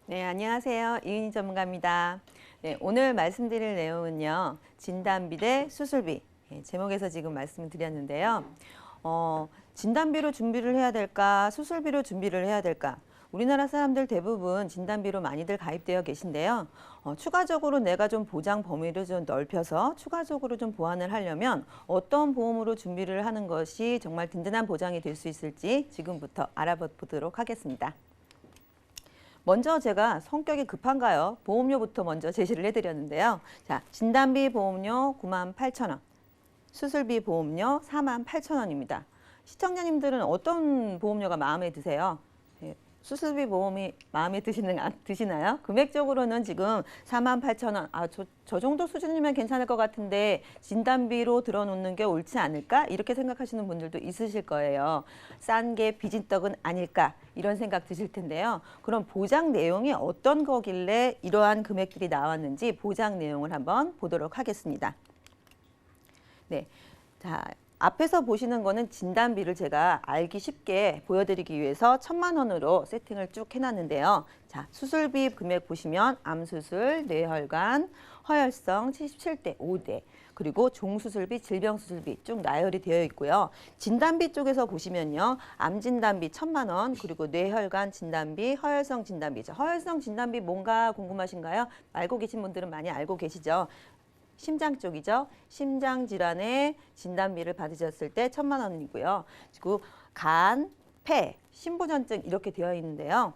네, 안녕하세요. 이은희 전문가입니다. 네, 오늘 말씀드릴 내용은요. 진단비 대 수술비. 제목에서 지금 말씀을 드렸는데요. 진단비로 준비를 해야 될까? 수술비로 준비를 해야 될까? 우리나라 사람들 대부분 진단비로 많이들 가입되어 계신데요. 추가적으로 내가 좀 보장 범위를 좀 넓혀서 추가적으로 좀 보완을 하려면 어떤 보험으로 준비를 하는 것이 정말 든든한 보장이 될 수 있을지 지금부터 알아보도록 하겠습니다. 먼저 제가 성격이 급한가요? 보험료부터 먼저 제시를 해드렸는데요. 자, 진단비 보험료 98,000원, 수술비 보험료 48,000원입니다. 시청자님들은 어떤 보험료가 마음에 드세요? 수술비 보험이 마음에 드시나요? 금액적으로는 지금 48,000원, 저 정도 수준이면 괜찮을 것 같은데 진단비로 들어놓는 게 옳지 않을까? 이렇게 생각하시는 분들도 있으실 거예요. 싼 게 비진떡은 아닐까? 이런 생각 드실 텐데요. 그럼 보장 내용이 어떤 거길래 이러한 금액들이 나왔는지 보장 내용을 한번 보도록 하겠습니다. 네, 자. 앞에서 보시는 거는 진단비를 제가 알기 쉽게 보여드리기 위해서 1,000만 원으로 세팅을 쭉 해놨는데요. 자, 수술비 금액 보시면 암수술, 뇌혈관, 허혈성 77대 5대, 그리고 종수술비, 질병수술비 쭉 나열이 되어 있고요. 진단비 쪽에서 보시면요. 암진단비 1,000만 원, 그리고 뇌혈관 진단비, 허혈성 진단비죠. 허혈성 진단비 뭔가 궁금하신가요? 알고 계신 분들은 많이 알고 계시죠? 심장 쪽이죠. 심장 질환의 진단비를 받으셨을 때 1,000만 원이고요. 그리고 간, 폐, 심부전증 이렇게 되어 있는데요.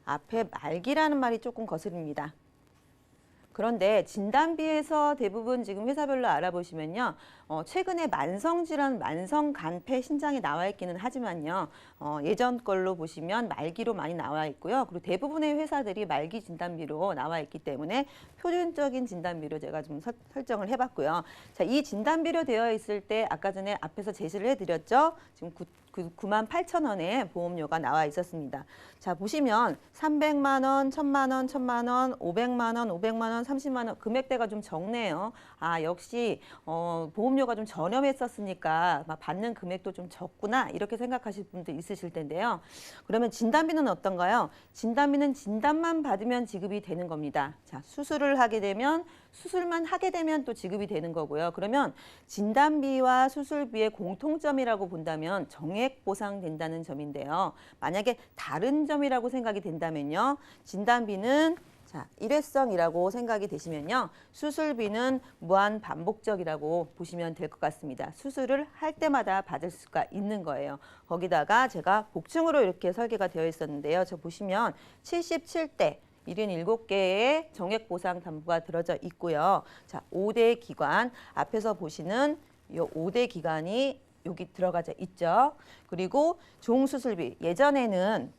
앞에 말기라는 말이 조금 거슬립니다. 그런데 진단비에서 대부분 지금 회사별로 알아보시면요. 최근에 만성질환, 만성간폐 신장이 나와 있기는 하지만요. 예전 걸로 보시면 말기로 많이 나와 있고요. 그리고 대부분의 회사들이 말기 진단비로 나와 있기 때문에 표준적인 진단비로 제가 좀 설정을 해봤고요. 자, 이 진단비로 되어 있을 때 아까 전에 앞에서 제시를 해드렸죠. 지금 98,000원의 보험료가 나와 있었습니다. 자, 보시면 300만 원, 1,000만 원, 1,000만 원, 500만 원, 500만 원, 30만 원 금액대가 좀 적네요. 역시 보험료가 좀 저렴했었으니까 받는 금액도 좀 적구나 이렇게 생각하실 분도 있으실 텐데요. 그러면 진단비는 어떤가요? 진단비는 진단만 받으면 지급이 되는 겁니다. 자, 수술을 하게 되면 수술만 하게 되면 또 지급이 되는 거고요. 그러면 진단비와 수술비의 공통점이라고 본다면 정액 보상된다는 점인데요. 만약에 다른 점이라고 생각이 된다면요. 진단비는 자, 일회성이라고 생각이 되시면요. 수술비는 무한 반복적이라고 보시면 될 것 같습니다. 수술을 할 때마다 받을 수가 있는 거예요. 거기다가 제가 복층으로 이렇게 설계가 되어 있었는데요. 저 보시면 77대 77개의 정액보상 담보가 들어져 있고요. 자, 5대 기관, 앞에서 보시는 이 5대 기관이 여기 들어가져 있죠. 그리고 종수술비, 예전에는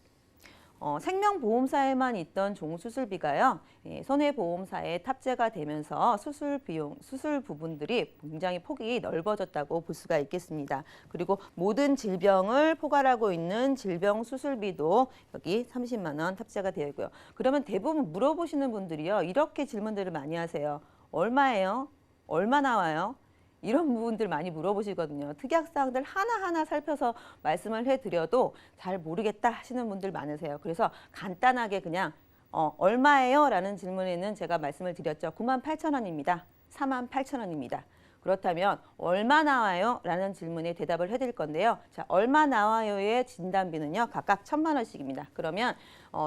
생명보험사에만 있던 종수술비가요. 손해보험사에 탑재가 되면서 수술 비용, 수술 부분들이 굉장히 폭이 넓어졌다고 볼 수가 있겠습니다. 그리고 모든 질병을 포괄하고 있는 질병수술비도 여기 30만 원 탑재가 되어 있고요. 그러면 대부분 물어보시는 분들이요. 이렇게 질문들을 많이 하세요. 얼마예요? 얼마 나와요? 이런 부분들 많이 물어보시거든요. 특약사항들 하나하나 살펴서 말씀을 해드려도 잘 모르겠다 하시는 분들 많으세요. 그래서 간단하게 그냥 얼마예요? 라는 질문에는 제가 말씀을 드렸죠. 98,000원입니다. 48,000원입니다. 그렇다면 얼마 나와요? 라는 질문에 대답을 해드릴 건데요. 자, 얼마 나와요의 진단비는요. 각각 1,000만 원씩입니다. 그러면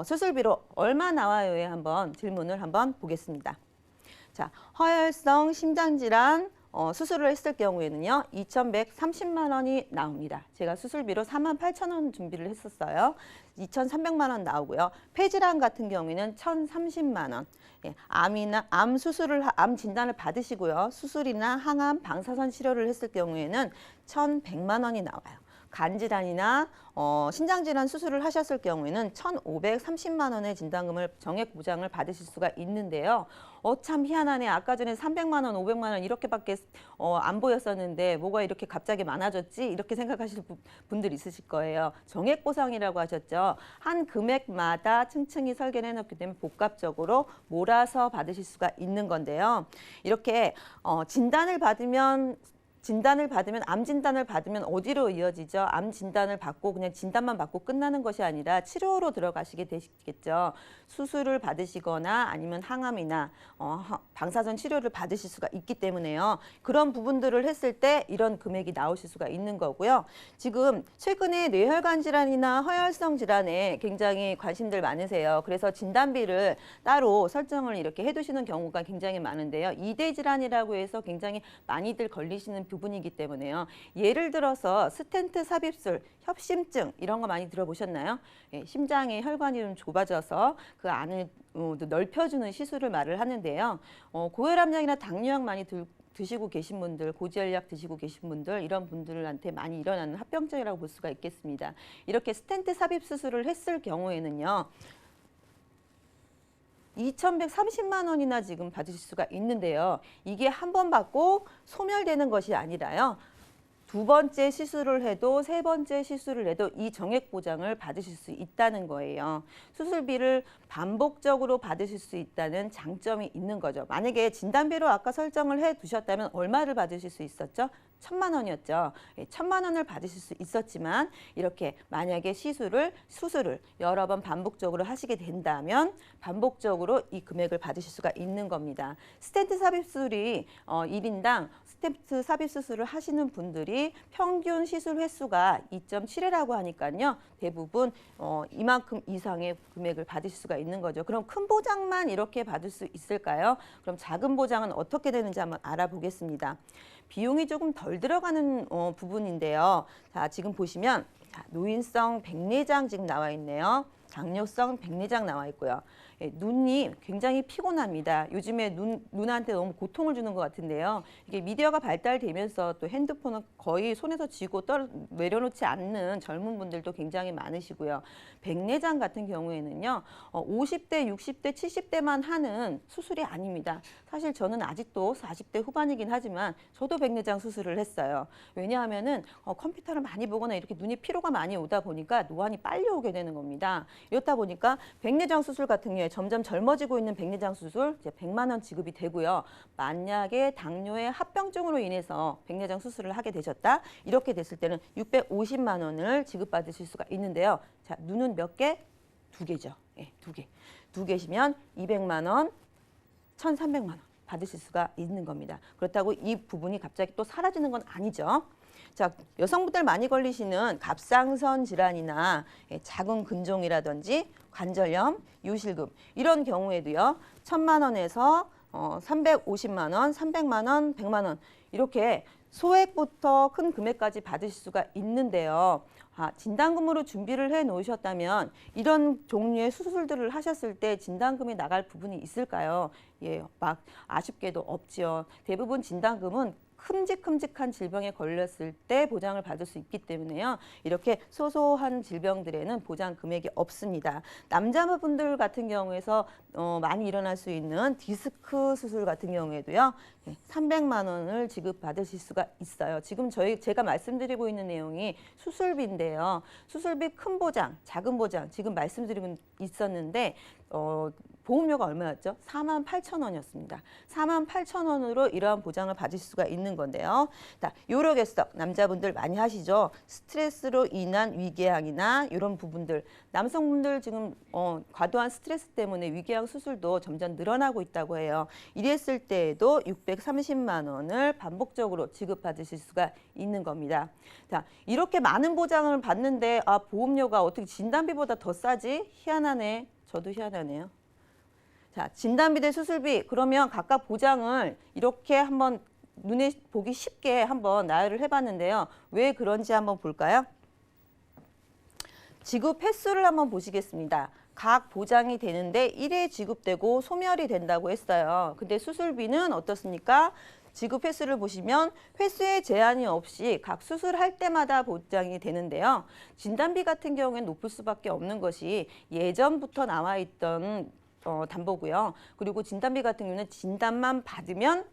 수술비로 얼마 나와요에 한번 질문을 한번 보겠습니다. 자, 허혈성 심장질환 수술을 했을 경우에는요. 2,130만 원이 나옵니다. 제가 수술비로 48,000원 준비를 했었어요. 2,300만 원 나오고요. 폐질환 같은 경우에는 1,030만 원. 예, 암 진단을 받으시고요. 수술이나 항암, 방사선 치료를 했을 경우에는 1,100만 원이 나와요. 간질환이나 신장질환 수술을 하셨을 경우에는 1,530만 원의 진단금을 정액 보장을 받으실 수가 있는데요. 참 희한하네. 아까 전에 300만 원, 500만 원 이렇게밖에 안 보였었는데 뭐가 이렇게 갑자기 많아졌지? 이렇게 생각하실 분들 있으실 거예요. 정액 보상이라고 하셨죠. 한 금액마다 층층이 설계를 해놓기 때문에 복합적으로 몰아서 받으실 수가 있는 건데요. 이렇게 진단을 받으면 진단을 받으면 암 진단을 받으면 어디로 이어지죠? 암 진단을 받고 그냥 진단만 받고 끝나는 것이 아니라 치료로 들어가시게 되시겠죠. 수술을 받으시거나 아니면 항암이나 방사선 치료를 받으실 수가 있기 때문에요. 그런 부분들을 했을 때 이런 금액이 나오실 수가 있는 거고요. 지금 최근에 뇌혈관 질환이나 허혈성 질환에 굉장히 관심들 많으세요. 그래서 진단비를 따로 설정을 이렇게 해두시는 경우가 굉장히 많은데요. 2대 질환이라고 해서 굉장히 많이들 걸리시는 부분이기 때문에요. 예를 들어서 스텐트 삽입술, 협심증 이런 거 많이 들어보셨나요? 예, 심장의 혈관이 좀 좁아져서 그 안을 넓혀주는 시술을 말을 하는데요. 고혈압약이나 당뇨약 많이 드시고 계신 분들, 고지혈약 드시고 계신 분들 이런 분들한테 많이 일어나는 합병증이라고 볼 수가 있겠습니다. 이렇게 스텐트 삽입 수술을 했을 경우에는요. 2,130만 원이나 지금 받으실 수가 있는데요. 이게 한 번 받고 소멸되는 것이 아니라요. 두 번째 시술을 해도 세 번째 시술을 해도 이 정액 보장을 받으실 수 있다는 거예요. 수술비를 반복적으로 받으실 수 있다는 장점이 있는 거죠. 만약에 진단비로 아까 설정을 해 두셨다면 얼마를 받으실 수 있었죠? 1,000만 원이었죠. 1,000만 원을 받으실 수 있었지만 이렇게 만약에 수술을 여러 번 반복적으로 하시게 된다면 반복적으로 이 금액을 받으실 수가 있는 겁니다. 스텐트 삽입술이 1인당 스텐트 삽입 수술을 하시는 분들이 평균 시술 횟수가 2.7회라고 하니까요. 대부분 이만큼 이상의 금액을 받으실 수가 있는 거죠. 그럼 큰 보장만 이렇게 받을 수 있을까요? 그럼 작은 보장은 어떻게 되는지 한번 알아보겠습니다. 비용이 조금 덜 들어가는 부분인데요. 자, 지금 보시면 노인성 백내장 지금 나와 있네요. 당뇨성 백내장 나와 있고요. 예, 눈이 굉장히 피곤합니다. 요즘에 눈한테 너무 고통을 주는 것 같은데요. 이게 미디어가 발달되면서 또 핸드폰을 거의 손에서 쥐고 내려놓지 않는 젊은 분들도 굉장히 많으시고요. 백내장 같은 경우에는요. 50대, 60대, 70대만 하는 수술이 아닙니다. 사실 저는 아직도 40대 후반이긴 하지만 저도 백내장 수술을 했어요. 왜냐하면은 컴퓨터를 많이 보거나 이렇게 눈이 피로가 많이 오다 보니까 노안이 빨리 오게 되는 겁니다. 이렇다 보니까 백내장 수술 같은 경우에 점점 젊어지고 있는 백내장 수술 이제 100만 원 지급이 되고요. 만약에 당뇨의 합병증으로 인해서 백내장 수술을 하게 되셨다. 이렇게 됐을 때는 650만 원을 지급받으실 수가 있는데요. 자, 눈은 몇 개? 두 개죠. 예, 두 개. 두 개시면 200만 원, 1,300만 원 받으실 수가 있는 겁니다. 그렇다고 이 부분이 갑자기 또 사라지는 건 아니죠. 자, 여성분들 많이 걸리시는 갑상선 질환이나 작은 근종이라든지 관절염, 요실금 이런 경우에도요. 1,000만 원에서 350만 원, 300만 원, 100만 원 이렇게 소액부터 큰 금액까지 받으실 수가 있는데요. 진단금으로 준비를 해 놓으셨다면 이런 종류의 수술들을 하셨을 때 진단금이 나갈 부분이 있을까요? 예, 막 아쉽게도 없지요. 대부분 진단금은 큼직큼직한 질병에 걸렸을 때 보장을 받을 수 있기 때문에요. 이렇게 소소한 질병들에는 보장 금액이 없습니다. 남자분들 같은 경우에서 많이 일어날 수 있는 디스크 수술 같은 경우에도요. 300만 원을 지급받으실 수가 있어요. 지금 제가 말씀드리고 있는 내용이 수술비인데요. 수술비 큰 보장, 작은 보장 지금 말씀드리고 있었는데 보험료가 얼마였죠? 48,000원이었습니다. 48,000원으로 이러한 보장을 받을 수가 있는 건데요. 자, 요로결석 남자분들 많이 하시죠? 스트레스로 인한 위궤양이나 이런 부분들 남성분들 지금 과도한 스트레스 때문에 위궤양 수술도 점점 늘어나고 있다고 해요. 이랬을 때에도 630만 원을 반복적으로 지급받으실 수가 있는 겁니다. 자, 이렇게 많은 보장을 받는데 보험료가 어떻게 진단비보다 더 싸지? 희한하네. 저도 희한하네요. 자, 진단비 대 수술비 그러면 각각 보장을 이렇게 한번 눈에 보기 쉽게 한번 나열을 해봤는데요. 왜 그런지 한번 볼까요? 지급 횟수를 한번 보시겠습니다. 각 보장이 되는데 1회 지급되고 소멸이 된다고 했어요. 근데 수술비는 어떻습니까? 지급 횟수를 보시면 횟수에 제한이 없이 각 수술할 때마다 보장이 되는데요. 진단비 같은 경우에는 높을 수밖에 없는 것이 예전부터 나와 있던 담보고요. 그리고 진단비 같은 경우는 진단만 받으면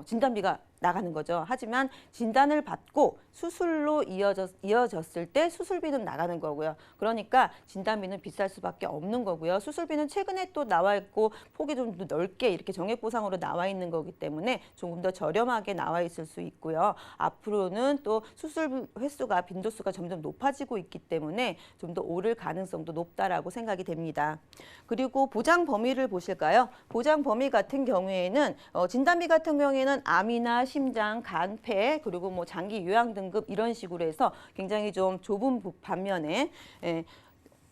진단비가 나가는 거죠. 하지만 진단을 받고 수술로 이어졌을 때 수술비는 나가는 거고요. 그러니까 진단비는 비쌀 수밖에 없는 거고요. 수술비는 최근에 또 나와 있고 폭이 좀 넓게 이렇게 정액보상으로 나와 있는 거기 때문에 조금 더 저렴하게 나와 있을 수 있고요. 앞으로는 또 수술 횟수가 빈도수가 점점 높아지고 있기 때문에 좀 더 오를 가능성도 높다라고 생각이 됩니다. 그리고 보장 범위를 보실까요? 보장 범위 같은 경우에는 진단비 같은 경우에는 암이나 심장, 간, 폐 그리고 뭐 장기 요양 등급 이런 식으로 해서 굉장히 좀 좁은 반면에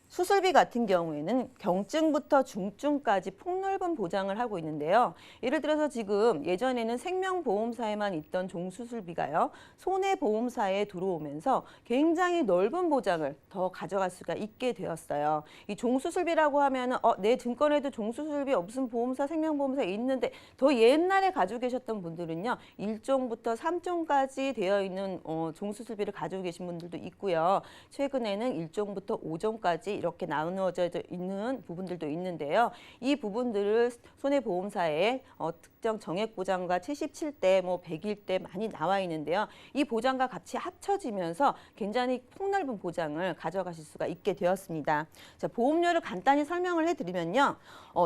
수술비 같은 경우에는 경증부터 중증까지 폭넓은 보장을 하고 있는데요. 예를 들어서 지금 예전에는 생명보험사에만 있던 종수술비가요. 손해보험사에 들어오면서 굉장히 넓은 보장을 더 가져갈 수가 있게 되었어요. 이 종수술비라고 하면은 내 증권에도 종수술비 없음 보험사, 생명보험사에 있는데 더 옛날에 가지고 계셨던 분들은요. 1종부터 3종까지 되어 있는 종수술비를 가지고 계신 분들도 있고요. 최근에는 1종부터 5종까지 이렇게 나누어져 있는 부분들도 있는데요. 이 부분들을 손해보험사에 특정 정액보장과 77대, 뭐 100일대 많이 나와 있는데요. 이 보장과 같이 합쳐지면서 굉장히 폭넓은 보장을 가져가실 수가 있게 되었습니다. 자, 보험료를 간단히 설명을 해드리면요.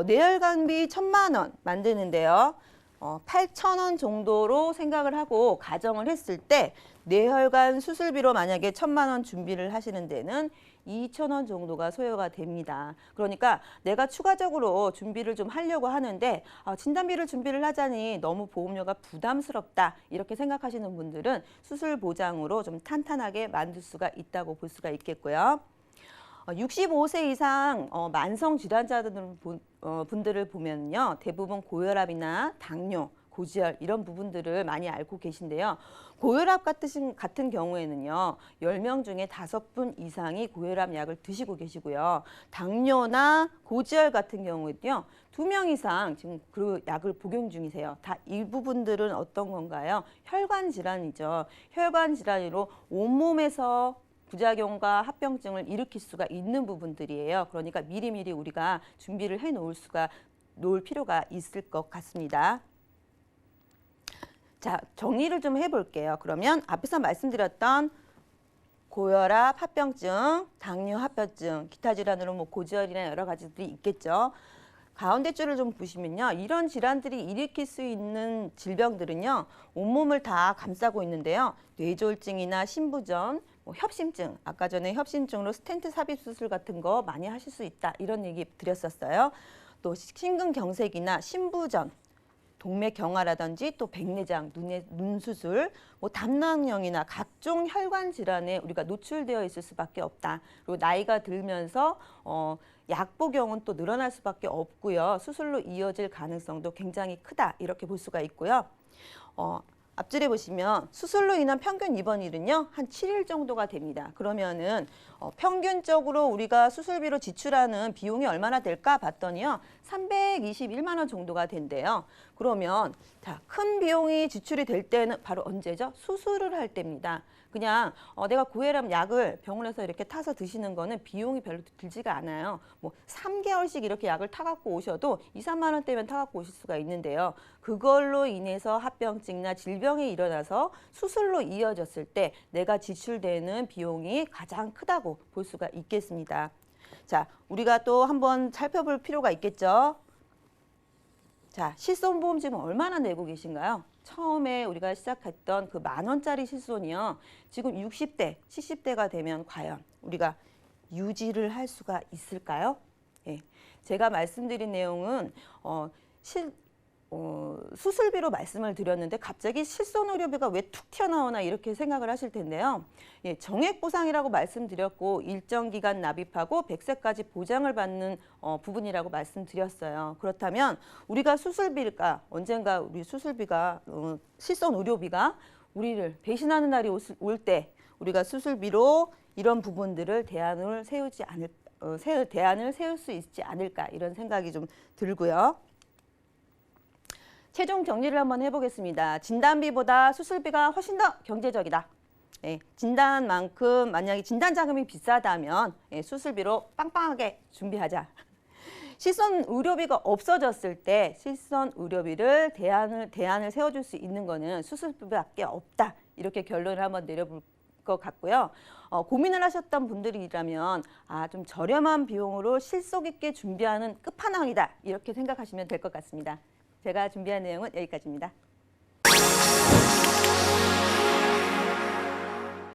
뇌혈관비 1,000만 원 만드는데요. 8,000원 정도로 생각을 하고 가정을 했을 때 뇌혈관 수술비로 만약에 1,000만 원 준비를 하시는 데는 2,000원 정도가 소요가 됩니다. 그러니까 내가 추가적으로 준비를 좀 하려고 하는데 진단비를 준비를 하자니 너무 보험료가 부담스럽다 이렇게 생각하시는 분들은 수술 보장으로 좀 탄탄하게 만들 수가 있다고 볼 수가 있겠고요. 65세 이상 만성 질환자분들을 보면요. 대부분 고혈압이나 당뇨, 고지혈 이런 부분들을 많이 앓고 계신데요. 고혈압 같은 경우에는요. 10명 중에 5분 이상이 고혈압 약을 드시고 계시고요. 당뇨나 고지혈 같은 경우에는요. 2명 이상 지금 그 약을 복용 중이세요. 다 이 부분들은 어떤 건가요? 혈관 질환이죠. 혈관 질환으로 온몸에서 부작용과 합병증을 일으킬 수가 있는 부분들이에요. 그러니까 미리미리 우리가 준비를 해 놓을 필요가 있을 것 같습니다. 자, 정리를 좀 해볼게요. 그러면 앞에서 말씀드렸던 고혈압, 합병증, 당뇨, 합병증, 기타 질환으로 뭐 고지혈이나 여러 가지들이 있겠죠. 가운데 줄을 좀 보시면요. 이런 질환들이 일으킬 수 있는 질병들은요. 온몸을 다 감싸고 있는데요. 뇌졸중이나 신부전, 협심증, 아까 전에 협심증으로 스텐트 삽입 수술 같은 거 많이 하실 수 있다. 이런 얘기 드렸었어요. 또 심근경색이나 신부전, 동맥경화라든지 또 백내장, 눈 수술, 뭐 담낭염이나 각종 혈관 질환에 우리가 노출되어 있을 수밖에 없다. 그리고 나이가 들면서 약 복용은 또 늘어날 수밖에 없고요. 수술로 이어질 가능성도 굉장히 크다. 이렇게 볼 수가 있고요. 앞줄에 보시면 수술로 인한 평균 입원일은요. 한 7일 정도가 됩니다. 그러면은 평균적으로 우리가 수술비로 지출하는 비용이 얼마나 될까 봤더니요. 321만 원 정도가 된대요. 그러면 자, 큰 비용이 지출이 될 때는 바로 언제죠? 수술을 할 때입니다. 그냥 내가 고혈압 약을 병원에서 이렇게 타서 드시는 거는 비용이 별로 들지가 않아요. 뭐 3개월씩 이렇게 약을 타갖고 오셔도 2, 3만 원대면 타갖고 오실 수가 있는데요. 그걸로 인해서 합병증이나 질병이 일어나서 수술로 이어졌을 때 내가 지출되는 비용이 가장 크다고 볼 수가 있겠습니다. 자, 우리가 또 한번 살펴볼 필요가 있겠죠. 자, 실손보험 지금 얼마나 내고 계신가요? 처음에 우리가 시작했던 그 10,000원짜리 실손이요. 지금 60대, 70대가 되면 과연 우리가 유지를 할 수가 있을까요? 예, 제가 말씀드린 내용은 수술비로 말씀을 드렸는데 갑자기 실손의료비가 왜 툭 튀어나오나 이렇게 생각을 하실 텐데요. 예, 정액보상이라고 말씀드렸고 일정 기간 납입하고 100세까지 보장을 받는 부분이라고 말씀드렸어요. 그렇다면 우리가 수술비가 언젠가 우리 수술비가 실손의료비가 우리를 배신하는 날이 올 때 우리가 수술비로 이런 부분들을 대안을 세울 수 있지 않을까 이런 생각이 좀 들고요. 최종 정리를 한번 해보겠습니다. 진단비보다 수술비가 훨씬 더 경제적이다. 예, 진단만큼 만약에 진단 자금이 비싸다면 수술비로 빵빵하게 준비하자. 실손 의료비가 없어졌을 때 실손 의료비를 대안을 세워줄 수 있는 거는 수술비밖에 없다. 이렇게 결론을 한번 내려볼 것 같고요. 고민을 하셨던 분들이라면 좀 저렴한 비용으로 실속 있게 준비하는 끝판왕이다. 이렇게 생각하시면 될 것 같습니다. 제가 준비한 내용은 여기까지입니다.